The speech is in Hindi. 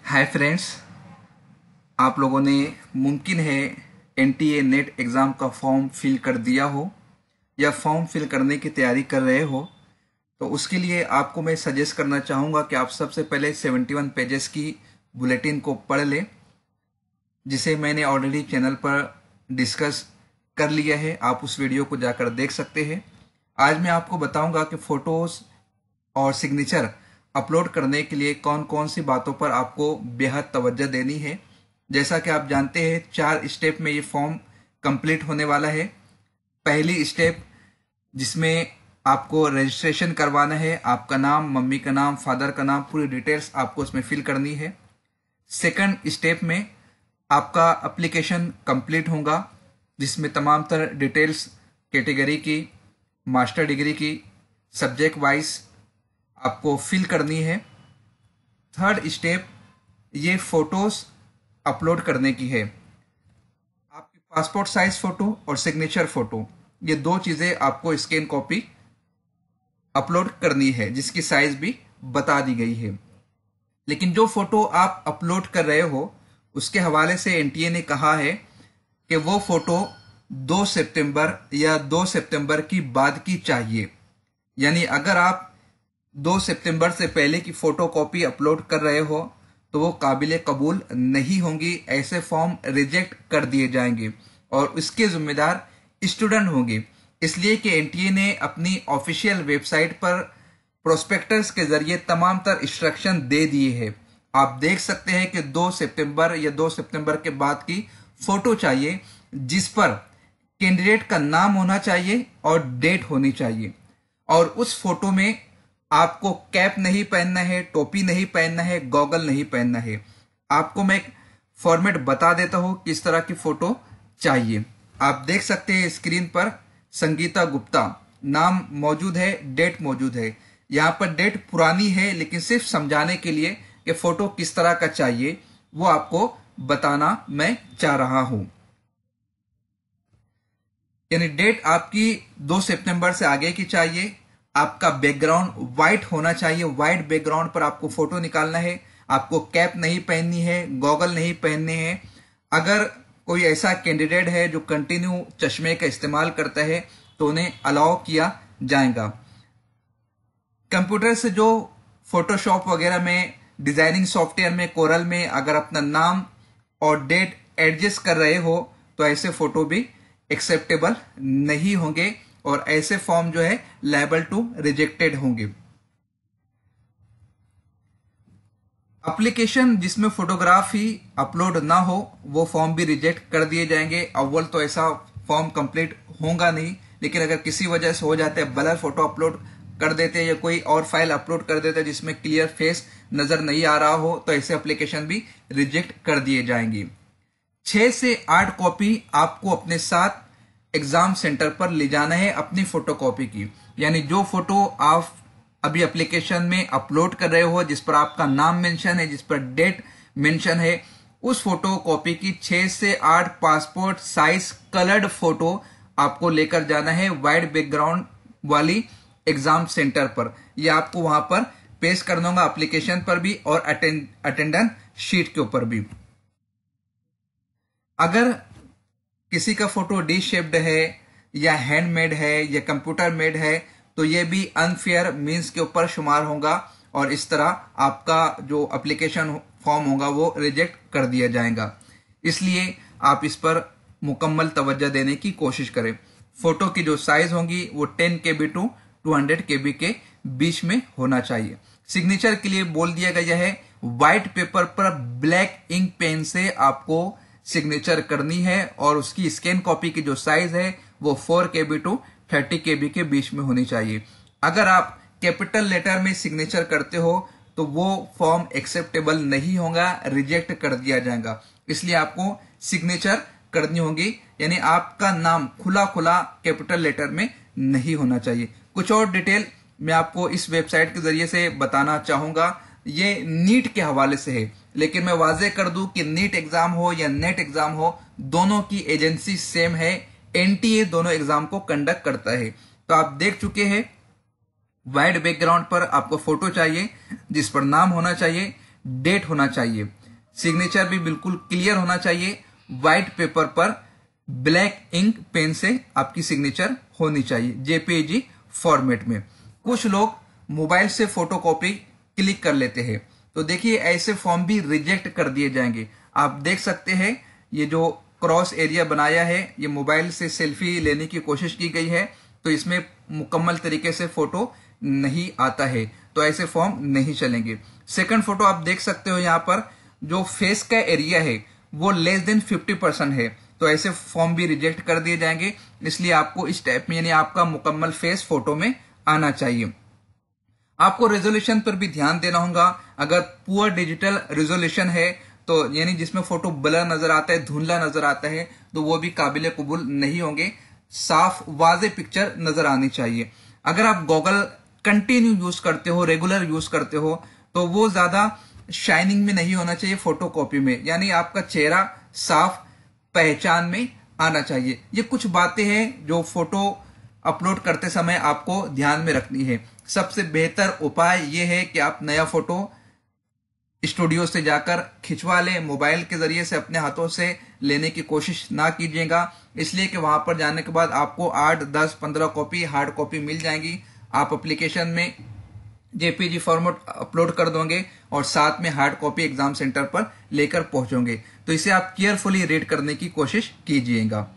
हाय फ्रेंड्स, आप लोगों ने मुमकिन है एनटीए नेट एग्ज़ाम का फॉर्म फिल कर दिया हो या फॉर्म फिल करने की तैयारी कर रहे हो। तो उसके लिए आपको मैं सजेस्ट करना चाहूँगा कि आप सबसे पहले 71 पेजेस की बुलेटिन को पढ़ लें, जिसे मैंने ऑलरेडी चैनल पर डिस्कस कर लिया है। आप उस वीडियो को जाकर देख सकते हैं। आज मैं आपको बताऊंगा कि फ़ोटोज़ और सिग्नेचर अपलोड करने के लिए कौन कौन सी बातों पर आपको बेहद तवज्जो देनी है। जैसा कि आप जानते हैं 4 स्टेप में ये फॉर्म कंप्लीट होने वाला है। पहली स्टेप जिसमें आपको रजिस्ट्रेशन करवाना है, आपका नाम, मम्मी का नाम, फादर का नाम, पूरी डिटेल्स आपको उसमें फिल करनी है। सेकंड स्टेप में आपका एप्लीकेशन कंप्लीट होगा, जिसमें तमाम तरह डिटेल्स कैटेगरी की, मास्टर डिग्री की, सब्जेक्ट वाइज आपको फिल करनी है। थर्ड स्टेप ये फोटोज अपलोड करने की है। आपकी पासपोर्ट साइज फोटो और सिग्नेचर फोटो, ये 2 चीजें आपको स्कैन कॉपी अपलोड करनी है, जिसकी साइज भी बता दी गई है। लेकिन जो फोटो आप अपलोड कर रहे हो उसके हवाले से एनटीए ने कहा है कि वो फोटो 2 सितंबर या 2 सितंबर की बाद की चाहिए। यानी अगर आप 2 सितंबर से पहले की फोटो कॉपी अपलोड कर रहे हो तो वो काबिल कबूल नहीं होंगी। ऐसे फॉर्म रिजेक्ट कर दिए जाएंगे और इसके जिम्मेदार स्टूडेंट होंगे। इसलिए कि एनटीए ने अपनी ऑफिशियल वेबसाइट पर प्रोस्पेक्टस के जरिए तमाम तरह इंस्ट्रक्शन दे दिए हैं। आप देख सकते हैं कि 2 सितंबर या 2 सितंबर के बाद की फोटो चाहिए, जिस पर कैंडिडेट का नाम होना चाहिए और डेट होनी चाहिए। और उस फोटो में आपको कैप नहीं पहनना है, टोपी नहीं पहनना है, गॉगल नहीं पहनना है। आपको मैं एक फॉर्मेट बता देता हूं किस तरह की फोटो चाहिए। आप देख सकते हैं स्क्रीन पर संगीता गुप्ता नाम मौजूद है, डेट मौजूद है। यहां पर डेट पुरानी है, लेकिन सिर्फ समझाने के लिए कि फोटो किस तरह का चाहिए वो आपको बताना मैं चाह रहा हूं। यानी डेट आपकी 2 सितंबर से आगे की चाहिए। आपका बैकग्राउंड व्हाइट होना चाहिए, व्हाइट बैकग्राउंड पर आपको फोटो निकालना है। आपको कैप नहीं पहननी है, गॉगल नहीं पहनने हैं। अगर कोई ऐसा कैंडिडेट है जो कंटिन्यू चश्मे का इस्तेमाल करता है तो उन्हें अलाउ किया जाएगा। कंप्यूटर से जो फोटोशॉप वगैरह में, डिजाइनिंग सॉफ्टवेयर में, कोरल में अगर अपना नाम और डेट एडजस्ट कर रहे हो तो ऐसे फोटो भी एक्सेप्टेबल नहीं होंगे और ऐसे फॉर्म जो है लायबल टू रिजेक्टेड होंगे। एप्लीकेशन जिसमें फोटोग्राफ ही अपलोड ना हो वो फॉर्म भी रिजेक्ट कर दिए जाएंगे। अव्वल तो ऐसा फॉर्म कंप्लीट होगा नहीं, लेकिन अगर किसी वजह से हो जाता है, ब्लर फोटो अपलोड कर देते हैं या कोई और फाइल अपलोड कर देते हैं जिसमें क्लियर फेस नजर नहीं आ रहा हो, तो ऐसे एप्लीकेशन भी रिजेक्ट कर दिए जाएंगे। 6 से 8 कॉपी आपको अपने साथ एग्जाम सेंटर पर ले जाना है अपनी फोटोकॉपी की। यानी जो फोटो आप अभी एप्लीकेशन में अपलोड कर रहे हो, जिस पर आपका नाम मेंशन है, जिस पर डेट मेंशन है, उस फोटो कॉपी की 6 से 8 पासपोर्ट साइज कलर्ड फोटो आपको लेकर जाना है वाइट बैकग्राउंड वाली एग्जाम सेंटर पर। यह आपको वहां पर पेश करना होगा, एप्लीकेशन पर भी और अटेंडेंस शीट के ऊपर भी। अगर किसी का फोटो डी शेप्ड है या हैंडमेड है या कंप्यूटर मेड है तो ये भी अनफेयर मींस के ऊपर शुमार होगा और इस तरह आपका जो एप्लीकेशन फॉर्म होगा वो रिजेक्ट कर दिया जाएगा। इसलिए आप इस पर मुकम्मल तवज्जो देने की कोशिश करें। फोटो की जो साइज होगी वो 10 KB टू 200 KB के बीच में होना चाहिए। सिग्नेचर के लिए बोल दिया गया है व्हाइट पेपर पर ब्लैक इंक पेन से आपको सिग्नेचर करनी है और उसकी स्कैन कॉपी की जो साइज है वो 4 KB टू 30 KB के बीच में होनी चाहिए। अगर आप कैपिटल लेटर में सिग्नेचर करते हो तो वो फॉर्म एक्सेप्टेबल नहीं होगा, रिजेक्ट कर दिया जाएगा। इसलिए आपको सिग्नेचर करनी होगी, यानी आपका नाम खुला खुला कैपिटल लेटर में नहीं होना चाहिए। कुछ और डिटेल मैं आपको इस वेबसाइट के जरिए से बताना चाहूंगा। ये नीट के हवाले से है, लेकिन मैं वाजे कर दूं कि नीट एग्जाम हो या नेट एग्जाम हो, दोनों की एजेंसी सेम है। एनटीए दोनों एग्जाम को कंडक्ट करता है। तो आप देख चुके हैं व्हाइट बैकग्राउंड पर आपको फोटो चाहिए जिस पर नाम होना चाहिए, डेट होना चाहिए। सिग्नेचर भी बिल्कुल क्लियर होना चाहिए। व्हाइट पेपर पर ब्लैक इंक पेन से आपकी सिग्नेचर होनी चाहिए जेपीईजी फॉर्मेट में। कुछ लोग मोबाइल से फोटोकॉपी क्लिक कर लेते हैं, तो देखिए ऐसे फॉर्म भी रिजेक्ट कर दिए जाएंगे। आप देख सकते हैं ये जो क्रॉस एरिया बनाया है, ये मोबाइल से सेल्फी लेने की कोशिश की गई है, तो इसमें मुकम्मल तरीके से फोटो नहीं आता है, तो ऐसे फॉर्म नहीं चलेंगे। सेकंड फोटो आप देख सकते हो यहाँ पर जो फेस का एरिया है वो लेस देन 50% है, तो ऐसे फॉर्म भी रिजेक्ट कर दिए जाएंगे। इसलिए आपको इस टाइप में यानी आपका मुकम्मल फेस फोटो में आना चाहिए। आपको रेजोल्यूशन पर भी ध्यान देना होगा। अगर पुअर डिजिटल रेजोल्यूशन है तो यानी जिसमें फोटो ब्लर नजर आता है, धुंधला नजर आता है, तो वो भी काबिल कबूल नहीं होंगे। साफ वाजे पिक्चर नजर आनी चाहिए। अगर आप गॉगल कंटिन्यू यूज करते हो, रेगुलर यूज करते हो, तो वो ज्यादा शाइनिंग में नहीं होना चाहिए फोटोकॉपी में, यानी आपका चेहरा साफ पहचान में आना चाहिए। ये कुछ बातें हैं जो फोटो अपलोड करते समय आपको ध्यान में रखनी है। सबसे बेहतर उपाय यह है कि आप नया फोटो स्टूडियो से जाकर खिंचवा लें। मोबाइल के जरिए से अपने हाथों से लेने की कोशिश ना कीजिएगा, इसलिए कि वहां पर जाने के बाद आपको 8, 10, 15 कॉपी हार्ड कॉपी मिल जाएंगी। आप एप्लीकेशन में जेपीजी फॉर्मेट अपलोड कर दोगे और साथ में हार्ड कॉपी एग्जाम सेंटर पर लेकर पहुंचोगे। तो इसे आप केयरफुली रीड करने की कोशिश कीजिएगा।